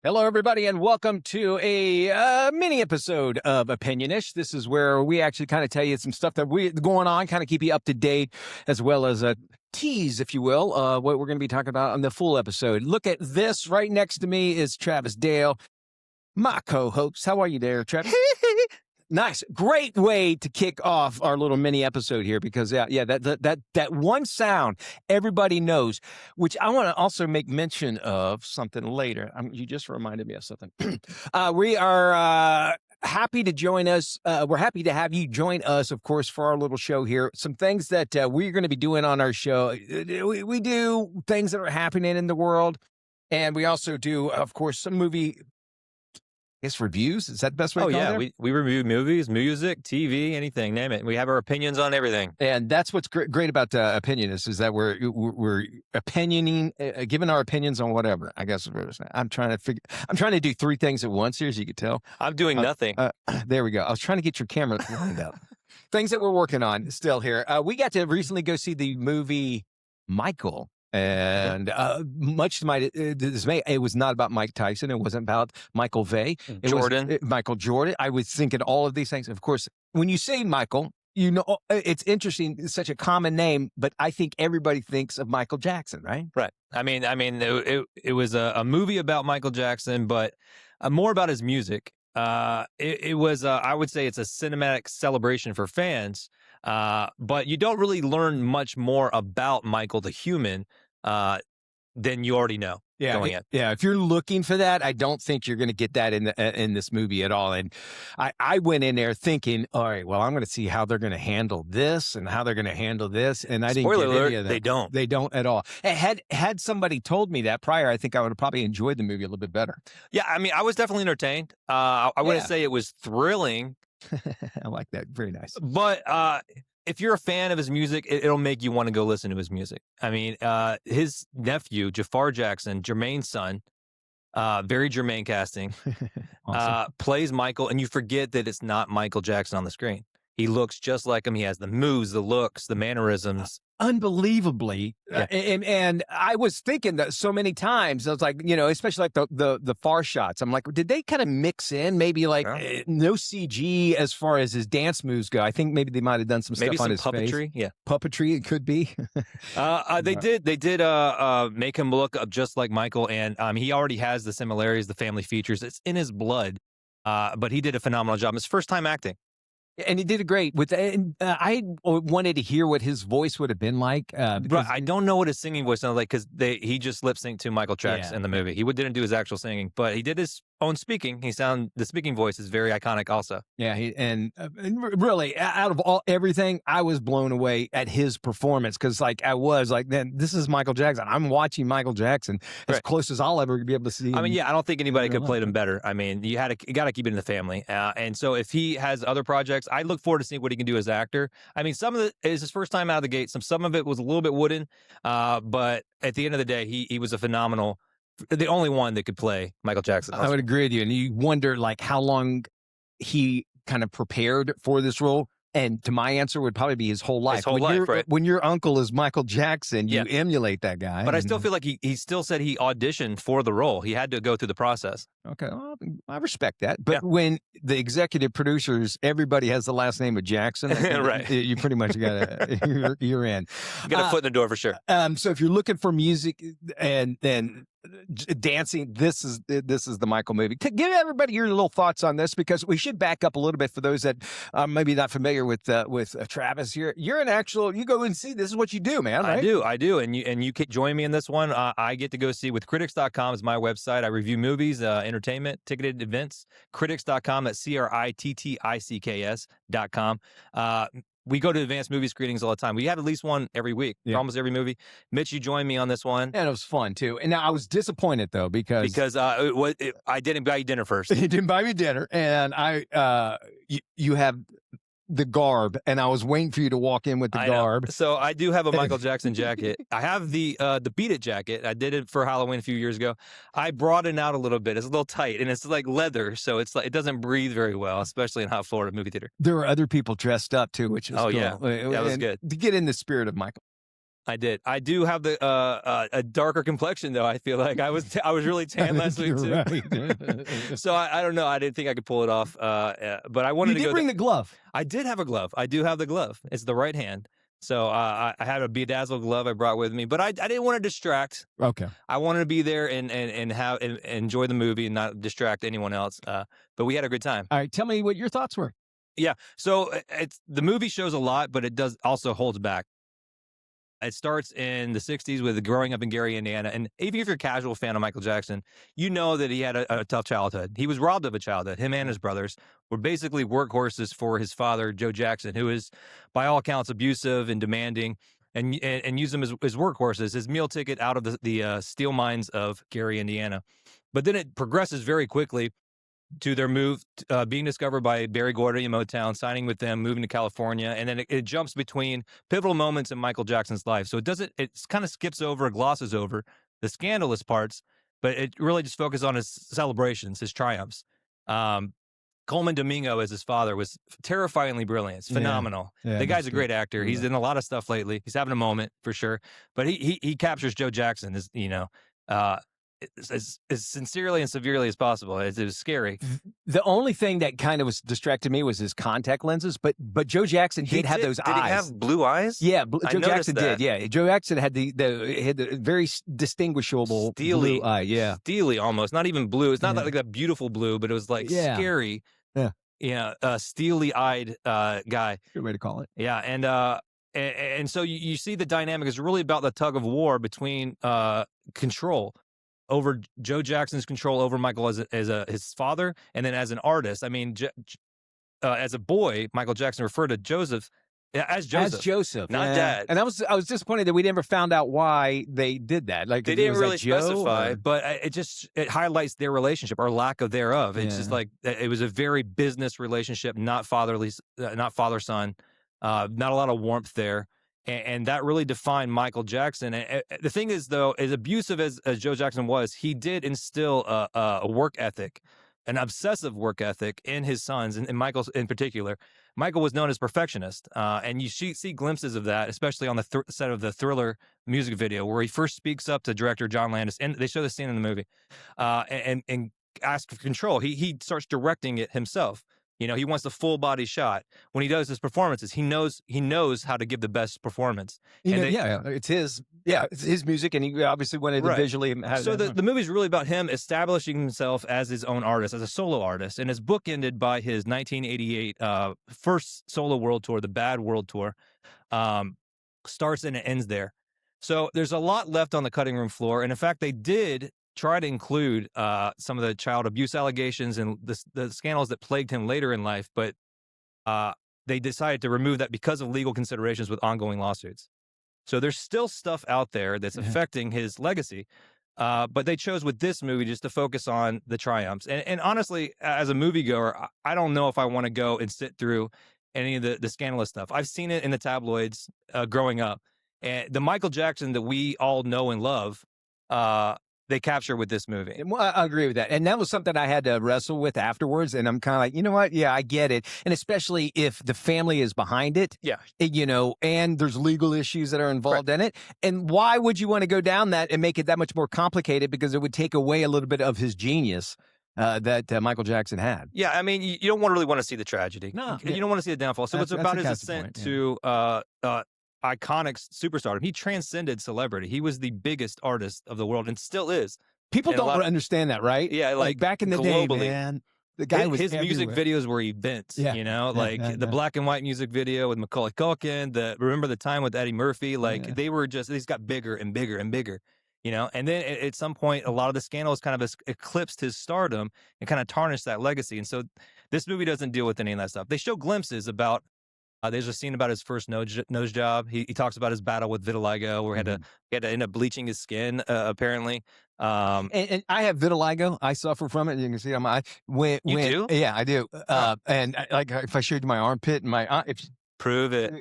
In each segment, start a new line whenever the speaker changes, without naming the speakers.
Hello, everybody, and welcome to a mini episode of OPINIONish. This is where we actually kind of tell you some stuff that we going on, kind of keep you up to date, as well as a tease, if you will, what we're going to be talking about on the full episode. Look at this. Right next to me is Travis Dale, my co-host. How are you there, Travis? Nice. Great way to kick off our little mini episode here because that one sound everybody knows, which I want to also make mention of something later. You just reminded me of something. We are happy to join us. We're happy to have you join us, of course, for our little show here. Some things that we're going to be doing on our show. We do things that are happening in the world, and we also do, of course, some movie reviews. Is that the best way to call it?
We review movies, music, TV, anything, name it. We have our opinions on everything.
And that's what's great about OPINIONish is that we're opinioning, giving our opinions on whatever. I guess I'm trying to do three things at once here, as you can tell.
I'm doing nothing.
There we go. I was trying to get your camera lined up. Things that we're working on still here. We got to recently go see the movie Michael. And much to my dismay, it was not about Mike Tyson. It wasn't about Michael Vey. Michael Jordan. I was thinking all of these things. Of course, when you say Michael, you know, it's interesting. It's such a common name, but I think everybody thinks of Michael Jackson, right?
Right. I mean, it was a movie about Michael Jackson, but more about his music. It was, I would say it's a cinematic celebration for fans, but you don't really learn much more about Michael the human than you already know.
Yeah, if you're looking for that, I don't think you're going to get that in this movie at all. And I went in there thinking, all right, well, I'm going to see how they're going to handle this and how they're going to handle this, and I didn't get any of that. They don't at all. Had somebody told me that prior, I think I would have probably enjoyed the movie a little bit better.
Yeah, I mean, I was definitely entertained. I wouldn't say it was thrilling.
I like that. Very nice.
But if you're a fan of his music, it'll make you want to go listen to his music. I mean, his nephew, Jafar Jackson, Jermaine's son, very Jermaine casting, awesome. Plays Michael, and you forget that it's not Michael Jackson on the screen. He looks just like him. He has the moves, the looks, the mannerisms.
Unbelievably. Yeah. And I was thinking that so many times, I was like, you know, especially like the far shots. I'm like, did they kind of mix in maybe like no CG as far as his dance moves go? I think maybe they might have done some stuff on his
puppetry.
Face.
Yeah.
Puppetry, it could be.
They did make him look just like Michael, and he already has the similarities, the family features. It's in his blood. But he did a phenomenal job. His first time acting.
And he did great with that. And I wanted to hear what his voice would have been like.
But I don't know what his singing voice sounded like because he just lip synced to Michael tracks in the movie. He didn't do his actual singing, but he did his own speaking. The speaking voice is very iconic also.
Yeah, and really out of everything, I was blown away at his performance because I was like, man, this is Michael Jackson. I'm watching Michael Jackson as close as I'll ever be able to see him.
I mean, I don't think anybody could play him better. I mean, you got to keep it in the family. And so if he has other projects, I look forward to seeing what he can do as an actor. I mean, some of it is his first time out of the gate. Some of it was a little bit wooden, but at the end of the day, he was a phenomenal. The only one that could play Michael Jackson.
I would agree with you. And you wonder how long he kind of prepared for this role. And to my answer would probably be his whole life. When your uncle is Michael Jackson, you emulate that guy.
But I still feel like he still said he auditioned for the role. He had to go through the process.
Okay, well, I respect that. But when the executive producers, everybody has the last name of Jackson,
right?
You pretty much you're in.
You got a foot in the door for sure.
So if you're looking for music and then dancing, this is the Michael movie. Give everybody your little thoughts on this because we should back up a little bit for those that maybe not familiar with Travis. You're an actual. You go and see. This is what you do, man. Right?
I do, and you can join me in this one. I get to go see with Crittick.com is my website. I review movies, entertainment, ticketed events. Critticks.com. That's CRITTICKS.com. We go to advanced movie screenings all the time. We have at least one every week, for almost every movie. Mitch, you joined me on this one.
And it was fun, too. And now I was disappointed, though, because
I didn't buy you dinner first.
You didn't buy me dinner. And you have the garb, and I was waiting for you to walk in with the garb.
So I do have a Michael Jackson jacket. I have the Beat It jacket. I did it for Halloween a few years ago. I broadened out a little bit. It's a little tight, and it's like leather, so it's like it doesn't breathe very well, especially in hot Florida movie theater.
There were other people dressed up too, which is cool.
Yeah, that was good
to get in the spirit of Michael.
I did. I do have the a darker complexion though. I feel like I was really tan last week too.
Right.
So I don't know. I didn't think I could pull it off. But I wanted
You
to
did
go.
bring the glove.
I did have a glove. I do have the glove. It's the right hand. So I had a bedazzled glove I brought with me, but I didn't want to distract.
Okay.
I wanted to be there and enjoy the movie and not distract anyone else. But we had a good time.
All right. Tell me what your thoughts were.
Yeah. So the movie shows a lot, but it does also holds back. It starts in the 60s with growing up in Gary, Indiana. And even if you're a casual fan of Michael Jackson, you know that he had a tough childhood. He was robbed of a childhood. Him and his brothers were basically workhorses for his father, Joe Jackson, who is, by all accounts, abusive and demanding, and use them as workhorses, his meal ticket out of the steel mines of Gary, Indiana. But then it progresses very quickly to their move, being discovered by Barry Gordy in Motown, signing with them, moving to California, and then it jumps between pivotal moments in Michael Jackson's life. So it kind of skips over, glosses over the scandalous parts, but it really just focuses on his celebrations, his triumphs. Coleman Domingo as his father was terrifyingly brilliant. It's phenomenal.
Yeah,
the guy's a great
good.
actor. He's in a lot of stuff lately. He's having a moment for sure, but he captures Joe Jackson as as sincerely and severely as possible. It was scary.
The only thing that kind of was distracted me was his contact lenses, but Joe Jackson did have those eyes.
Did he have blue eyes?
Yeah, Joe Jackson
that.
did. Yeah, Joe Jackson had the very distinguishable
steely
blue eye. Yeah,
steely almost. Not even blue. It's not like that beautiful blue, but it was like scary.
Yeah,
yeah, steely-eyed guy.
good way to call it.
Yeah, and so you see the dynamic is really about the tug of war between control over Joe Jackson's control over Michael as his father, and then as an artist. I mean, as a boy, Michael Jackson referred to Joseph as Joseph, not Dad.
And I was disappointed that we never found out why they did that. Like
they didn't really specify,
or...
but it highlights their relationship or lack of thereof. It's just like it was a very business relationship, not father son, not a lot of warmth there. And that really defined Michael Jackson. And the thing is, though, as abusive as Joe Jackson was, he did instill a work ethic, an obsessive work ethic in his sons, and Michael in particular. Michael was known as perfectionist, and you see glimpses of that, especially on the set of the Thriller music video, where he first speaks up to director John Landis, and they show the scene in the movie, and asks for control. He starts directing it himself. You know, he wants the full body shot. When he does his performances, he knows how to give the best performance.
It's his music, and he obviously wanted to visually.
So the movie's really about him establishing himself as his own artist, as a solo artist, and his book ended by his 1988 first solo world tour, the Bad World Tour. Starts and it ends there. So there's a lot left on the cutting room floor, and in fact, they did try to include some of the child abuse allegations and the scandals that plagued him later in life, but they decided to remove that because of legal considerations with ongoing lawsuits. So there's still stuff out there that's affecting his legacy, but they chose with this movie just to focus on the triumphs. And honestly, as a moviegoer, I don't know if I want to go and sit through any of the scandalous stuff. I've seen it in the tabloids growing up. And the Michael Jackson that we all know and love, they capture with this movie.
Well, I agree with that. And that was something I had to wrestle with afterwards. And I'm kind of like, you know what? Yeah, I get it. And especially if the family is behind it, and there's legal issues that are involved in it. And why would you want to go down that and make it that much more complicated? Because it would take away a little bit of his genius that Michael Jackson had.
Yeah, I mean, you don't really want to see the tragedy.
No.
You don't want to see the downfall. So it's about his ascent to iconic superstardom. He transcended celebrity. He was the biggest artist of the world and still is.
People don't understand that, right?
Yeah,
like back in the
globally,
day, man. The guy was
his music videos were events. You know, the black and white music video with Macaulay Culkin. Remember the time with Eddie Murphy? Like they were these got bigger and bigger and bigger. You know, and then at some point, a lot of the scandals kind of eclipsed his stardom and kind of tarnished that legacy. And so this movie doesn't deal with any of that stuff. They show glimpses about. There's a scene about his first nose job. He talks about his battle with vitiligo, where he had to end up bleaching his skin, apparently.
And I have vitiligo. I suffer from it. You can see on my
you do?
Yeah, I do. And like if I showed you my armpit and my
prove it.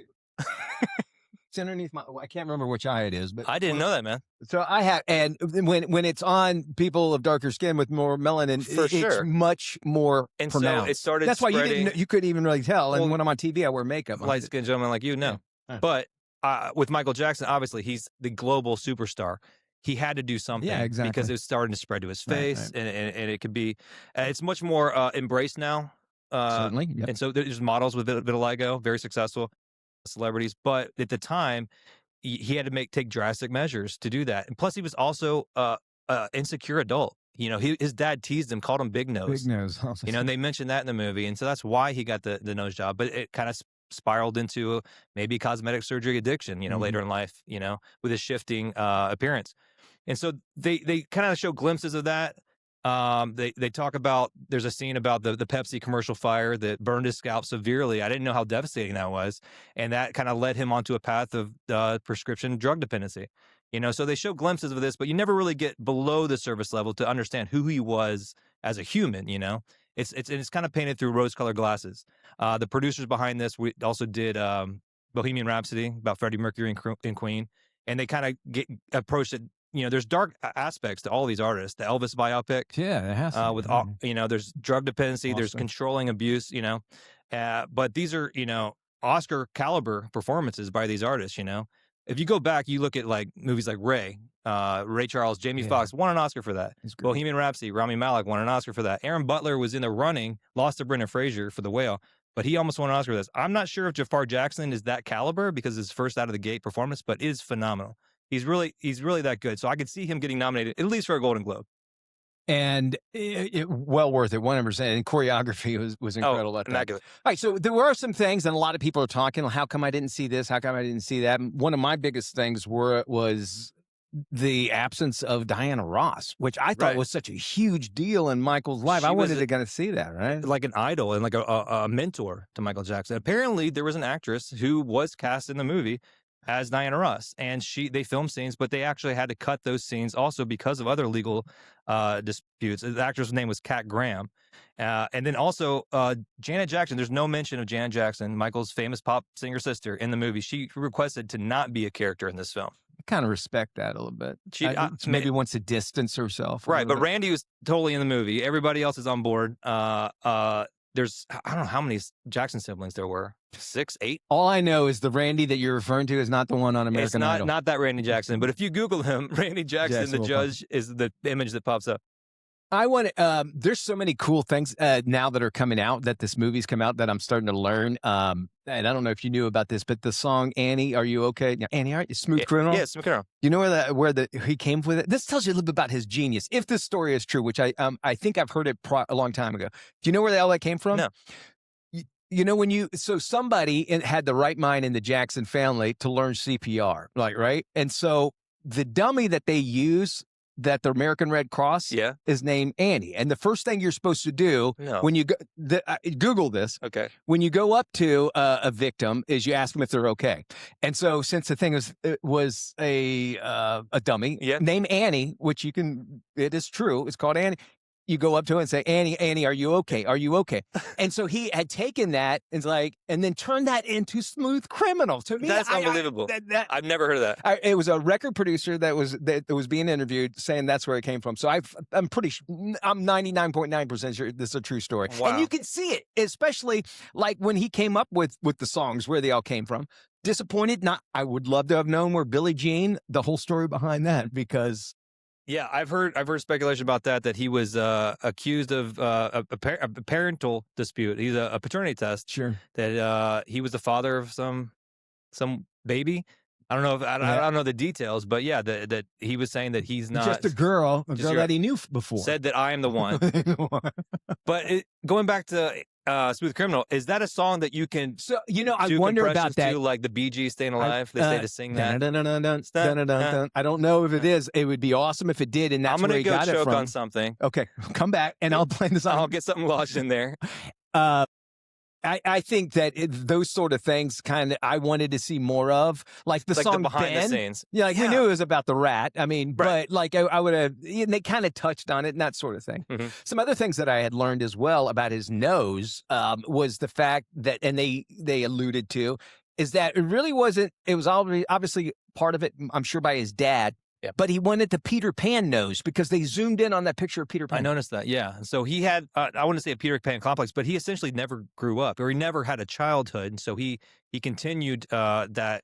It's underneath my. I can't remember which eye it is, but
I didn't know that, man.
So I have, and when it's on people of darker skin with more melanin, it's much more pronounced.
So it started.
That's
spreading.
Why you couldn't even really tell. And when I'm on TV, I wear makeup.
Light skinned gentleman like you, no.
Yeah.
But with Michael Jackson, obviously he's the global superstar. He had to do something
Yeah, exactly.
because it was starting to spread to his
Right,
face,
right.
and it could be. It's much more embraced now.
Certainly. Yep.
And so there's models with vitiligo, very successful celebrities. But at the time, he had to take drastic measures to do that. And plus, he was also insecure adult. His dad teased him, called him Big Nose.
Big nose.
And they mentioned that in the movie, and so that's why he got the nose job. But it kind of spiraled into maybe cosmetic surgery addiction. Later in life. With his shifting appearance, and so they kind of show glimpses of that. They talk about, there's a scene about the Pepsi commercial fire that burned his scalp severely. I didn't know how devastating that was, and that kind of led him onto a path of prescription drug dependency. So they show glimpses of this, but you never really get below the surface level to understand who he was as a human. It's kind of painted through rose-colored glasses. The producers behind this, we also did Bohemian Rhapsody about Freddie Mercury and Queen, and they kind of approached it. There's dark aspects to all these artists. The Elvis biopic,
Yeah, it has to.
with all, there's drug dependency, there's controlling abuse, but these are, Oscar caliber performances by these artists. If you go back, you look at like movies like Ray Charles, Jamie Foxx won an Oscar for that. Bohemian Rhapsody, Rami Malek won an Oscar for that. Aaron Butler was in the running, lost to Brendan Fraser for The Whale, but he almost won an Oscar for this. I'm not sure if Jafar Jackson is that caliber because his first out of the gate performance, but it is phenomenal. He's really that good. So I could see him getting nominated at least for a Golden Globe.
And well worth it, 100%. And choreography was incredible. All right, so there were some things, and a lot of people are talking, how come I didn't see this? How come I didn't see that? And one of my biggest things was the absence of Diana Ross, which I thought was such a huge deal in Michael's life. I wanted to kind of see that, right?
Like an idol and like a mentor to Michael Jackson. Apparently, there was an actress who was cast in the movie as Diana Ross, and they filmed scenes, but they actually had to cut those scenes also because of other legal disputes. The actress' name was Kat Graham, and then also Janet Jackson. There's no mention of Janet Jackson, Michael's famous pop singer sister, in the movie. She requested to not be a character in this film.
I kind of respect that a little bit. She maybe wants to distance herself,
right? But Randy was totally in the movie. Everybody else is on board. There's, I don't know how many Jackson siblings there were. 6, 8.
All I know is the Randy that you're referring to is not the one on American Idol.
It's not that Randy Jackson. But if you Google him, Randy Jackson, the judge, is the image that pops up.
I want to. There's so many cool things now that are coming out, that this movie's come out, that I'm starting to learn. And I don't know if you knew about this, but the song "Annie, Are You Okay?" Annie, aren't you Smooth Criminal?
Yeah, Smooth Criminal.
You know where he came with it? This tells you a little bit about his genius, if this story is true, which I think I've heard it a long time ago. Do you know where the hell that came from?
No.
Somebody had the right mind in the Jackson family to learn CPR, right? And so the dummy that they use, that the American Red Cross is named Annie. And the first thing you're supposed to do when you go, Google this.
Okay.
When you go up to a victim, is you ask them if they're okay. And so since the thing was a dummy named Annie, which it is true, it's called Annie. You go up to her and say, Annie, are you okay? Are you okay? And so he had taken that and then turned that into Smooth Criminal. To me,
that's unbelievable. I've never heard of that.
It was a record producer that was being interviewed saying that's where it came from. So I'm 99.9% sure this is a true story.
Wow.
And you can see it, especially like when he came up with the songs, where they all came from. Disappointed? I would love to have known where Billie Jean, the whole story behind that, because.
Yeah, I've heard speculation about that he was accused of a parental dispute. He's a paternity test.
Sure.
That he was the father of some baby. I don't know I don't know the details, but yeah, that he was saying that he's not
just a girl that he knew before.
Said that I am the one. But going back to Smooth Criminal, is that a song that you can?
So I wonder about that.
Like the Bee Gees, "Staying Alive." They say to sing that.
I don't know if it is. It would be awesome if it did, and that's where he got it from.
I'm gonna go choke on something.
Okay, come back and I'll play the song.
I'll get something lodged in there.
I think that those sort of things I wanted to see more of, like the song
behind
Ben.
the scenes.
Yeah, we knew it was about the rat. I mean, but I would have, they kind of touched on it and that sort of thing.
Mm-hmm.
Some other things that I had learned as well about his nose was the fact that, and they alluded to, is that it really wasn't, it was obviously part of it, I'm sure, by his dad.
Yeah.
But he wanted the Peter Pan nose because they zoomed in on that picture of Peter Pan.
I noticed that, yeah. So he had, I wouldn't say a Peter Pan complex, but he essentially never grew up, or he never had a childhood. And so he continued that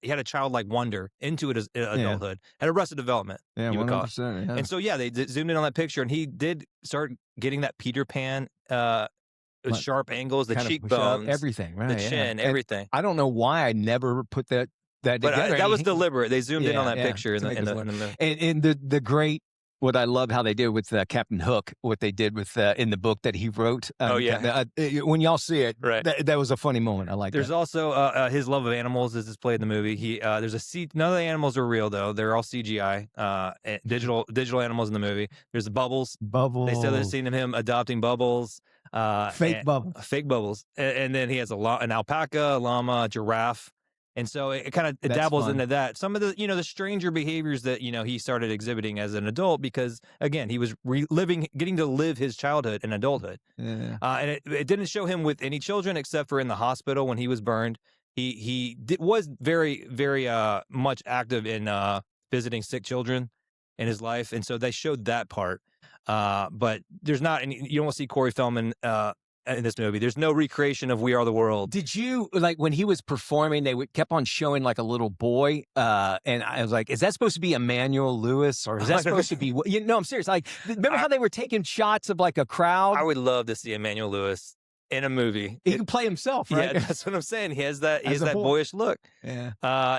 he had a childlike wonder into adulthood, had Arrested Development.
Yeah,
you would call it.
100%. Yeah.
And so they zoomed in on that picture, and he did start getting that Peter Pan sharp angles, the cheekbones,
everything, right?
the chin, everything.
I don't know why I never put that together.
That was deliberate. They zoomed in on that picture in the movie.
And the great. What I love how they did with Captain Hook, what they did with in the book that he wrote. When y'all see it,
right.
That was a funny moment. I like.
There's also his love of animals is displayed in the movie. None of the animals are real though; they're all CGI, digital animals in the movie. There's Bubbles. They said they've seen him adopting Bubbles.
Fake Bubbles,
and then he has an alpaca, a llama, a giraffe. And so it kind of dabbles into that. Some of the, the stranger behaviors that, he started exhibiting as an adult because, again, he was getting to live his childhood and adulthood.
Yeah.
And it didn't show him with any children except for in the hospital when he was burned. He was very, very much active in visiting sick children in his life. And so they showed that part. But there's not any, you don't see Corey Feldman in this movie. There's no recreation of We Are the World.
Did you, when he was performing, they kept on showing like a little boy, and I was like, is that supposed to be Emmanuel Lewis, or is that supposed to be, I'm serious. Like, remember how they were taking shots of like a crowd?
I would love to see Emmanuel Lewis in a movie.
He can play himself, right?
Yeah, that's what I'm saying. He has that boyish look.
Yeah.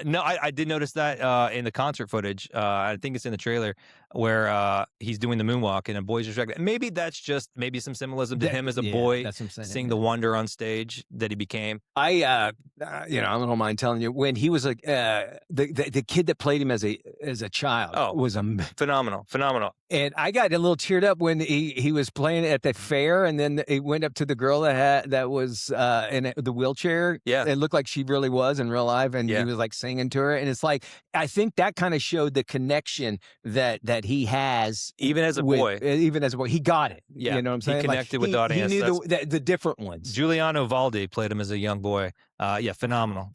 No, I did notice that in the concert footage. I think it's in the trailer where he's doing the moonwalk and a boy's distracted. Maybe that's just some symbolism to him as a boy,
that's what I'm saying.
Seeing the wonder on stage that he became.
I don't mind telling you, when he was like the kid that played him as a child was
phenomenal.
And I got a little teared up when he was playing at the fair, and then he went up to the girl that was in the wheelchair.
Yeah,
it looked like she really was in real life, and he was like singing to her. And it's like, I think that kind of showed the connection that he has,
even as a boy.
He got it.
Yeah,
you know what I'm saying?
He connected with the audience.
He knew the different ones.
Giuliano Valdi played him as a young boy. Phenomenal.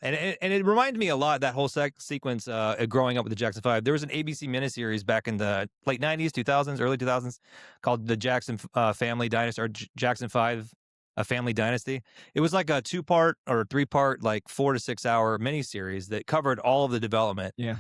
And it reminded me a lot, that whole sequence growing up with the Jackson 5. There was an ABC miniseries back in the late 90s, 2000s, early 2000s called The Jackson Family Dynasty, or Jackson 5, A Family Dynasty. It was like a 2-part or 3-part, like 4 to 6 hour miniseries that covered all of the development.
Yeah.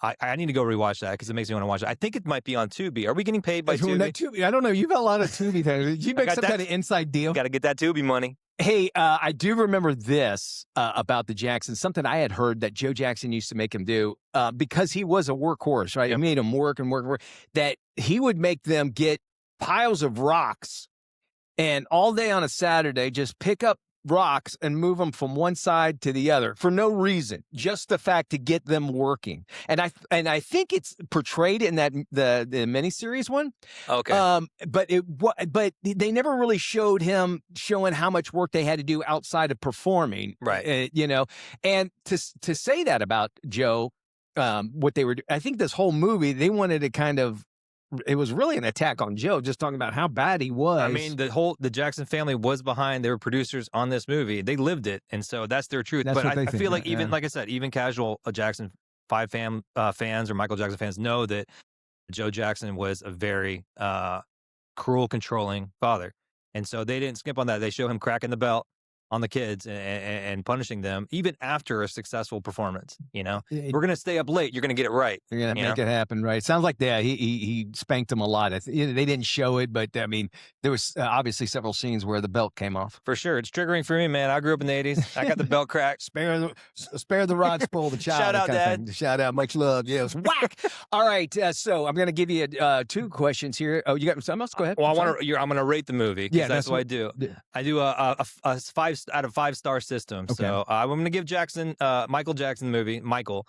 I need to go rewatch that because it makes me want to watch it. I think it might be on Tubi. Are we getting paid by Tubi?
I don't know. You've got a lot of Tubi things. Did you make some kind of inside deal?
Got to get that Tubi money.
Hey, I do remember this about the Jacksons, something I had heard that Joe Jackson used to make him do because he was a workhorse, right? Yep. He made him work, that he would make them get piles of rocks and all day on a Saturday just pick up rocks and move them from one side to the other for no reason, just the fact to get them working. And I think it's portrayed in that the miniseries one.
Okay.
But they never really showed him showing how much work they had to do outside of performing,
right?
And to say that about Joe, what they were, I think this whole movie they wanted to kind of. It was really an attack on Joe, just talking about how bad he was.
I mean, the Jackson family was behind. They were producers on this movie. They lived it, and so that's their truth. But I feel like like I said, even casual Jackson 5 fans or Michael Jackson fans know that Joe Jackson was a very cruel, controlling father, and so they didn't skip on that. They show him cracking the belt on the kids and punishing them even after a successful performance. We're going to stay up late. You're going to get it right.
You're going to make it happen, right? Sounds like he spanked them a lot. They didn't show it, but I mean, there was obviously several scenes where the belt came off.
For sure. It's triggering for me, man. I grew up in the 80s. I got the belt cracked.
Spare the rod, spoil the child.
Shout out, Dad.
Shout out. Much love. Yes. Whack. All right. So I'm going to give you 2 questions here. Oh, you got something else? Go ahead.
Well, I'm going to rate the movie. Yeah, that's what I do. I do a 5 out of 5-star system. Okay. So I'm going to give Michael Jackson, the movie, Michael,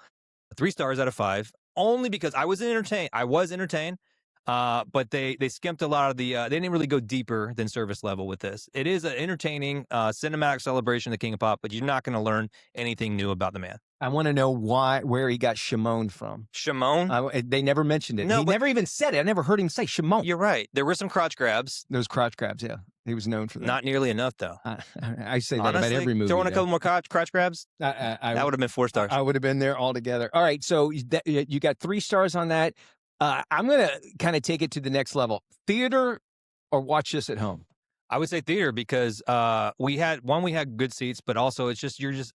3 stars out of 5, only because I was entertained. But they skimped a lot of the, they didn't really go deeper than service level with this. It is an entertaining cinematic celebration of the King of Pop, but you're not going to learn anything new about the man.
I want to know where he got Shimon from.
Shimon?
They never mentioned it.
No,
he never even said it. I never heard him say Shimon.
You're right. There were some crotch grabs.
Those crotch grabs, yeah. He was known for that.
Not nearly enough, though.
I say that about every movie.
Throwing a couple more crotch grabs? That would have been 4 stars.
I would have been there altogether. All right, so you got 3 stars on that. I'm going to kind of take it to the next level. Theater or watch this at home?
I would say theater because we had good seats, but also it's just you're just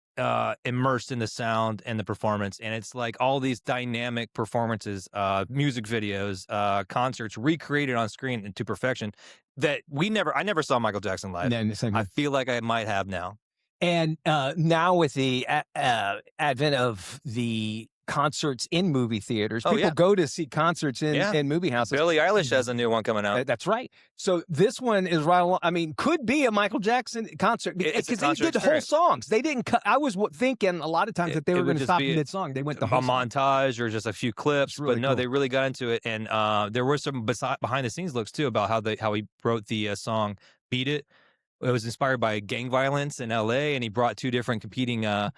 immersed in the sound and the performance, and it's like all these dynamic performances, music videos, concerts recreated on screen to perfection. That I never saw Michael Jackson live.
No, same
I
here.
feel like I might have now.
And now with the advent of the concerts in movie theaters, people go to see concerts in movie houses.
Billie Eilish has a new one coming out.
That's right. So this one is right along. I mean, could be a Michael Jackson concert because they did whole songs. They didn't cut. I was thinking a lot of times that they were going to stop mid-song. They went the whole
montage or just a few clips, really, but no, they really got into it. And there were some behind-the-scenes looks too about how he wrote the song "Beat It." It was inspired by gang violence in L.A., and he brought two different competing the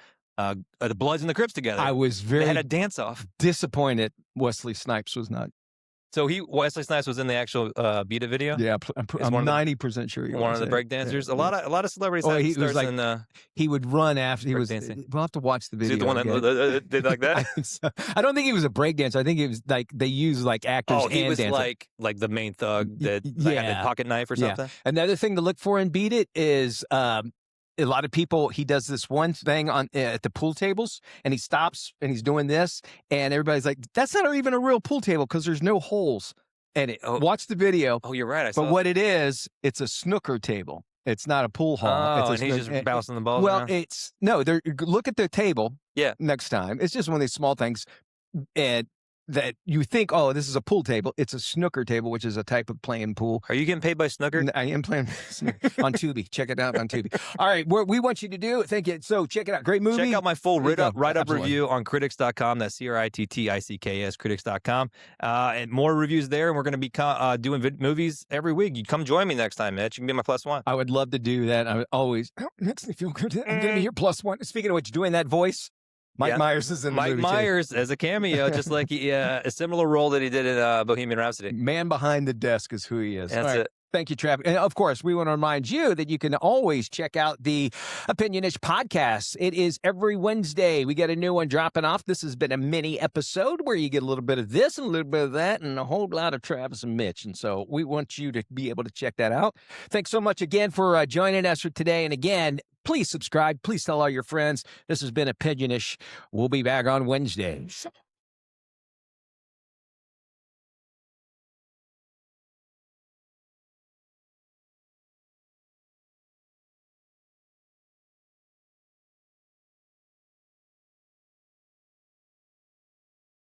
Bloods and the Crips together.
I was
they had a dance off.
Disappointed Wesley Snipes was not.
So Wesley Snipes was in the actual Beat It video.
Yeah, I'm 90% sure.
One of the breakdancers. A lot of celebrities.
He would run after he was.
Dancing.
We'll have to watch the video.
Is he the one that did like that?
I don't think he was a breakdancer. I think it was like they used like actors.
Oh, he
and
was
dancers.
like the main thug that had the pocket knife or something.
Another thing to look for in Beat It is a lot of people, he does this one thing on at the pool tables, and he stops and he's doing this, and everybody's like, "That's not even a real pool table because there's no holes." And watch the video.
Oh, you're right.
But what it is, it's a snooker table. It's not a pool hall.
Oh, and he's just bouncing the balls.
Well,
around?
Look at the table.
Yeah.
Next time, it's just one of these small things, and that you think, oh, this is a pool table. It's a snooker table, which is a type of playing pool.
Are you getting paid by snooker?
I am playing on Tubi. Check it out on Tubi. All right, we want you to do. Thank you. So check it out. Great movie.
Check out my full write-up review on Crittick.com. That's CRITTICKS, Crittick.com. And more reviews there, and we're going to be doing movies every week. You come join me next time, Mitch. You can be my +1.
I would love to do that. I would always, it makes me feel good. I'm going to be here +1. Speaking of which, doing that voice, Mike Myers is in the movie.
Mike Myers as a cameo, just like a similar role that he did in Bohemian Rhapsody.
Man behind the desk is who he is.
That's it.
Thank you, Travis. And of course, we want to remind you that you can always check out the OPINIONish podcast. It is every Wednesday. We get a new one dropping off. This has been a mini episode where you get a little bit of this and a little bit of that and a whole lot of Travis and Mitch. And so we want you to be able to check that out. Thanks so much again for joining us for today. And again, please subscribe. Please tell all your friends. This has been OPINIONish. We'll be back on Wednesday.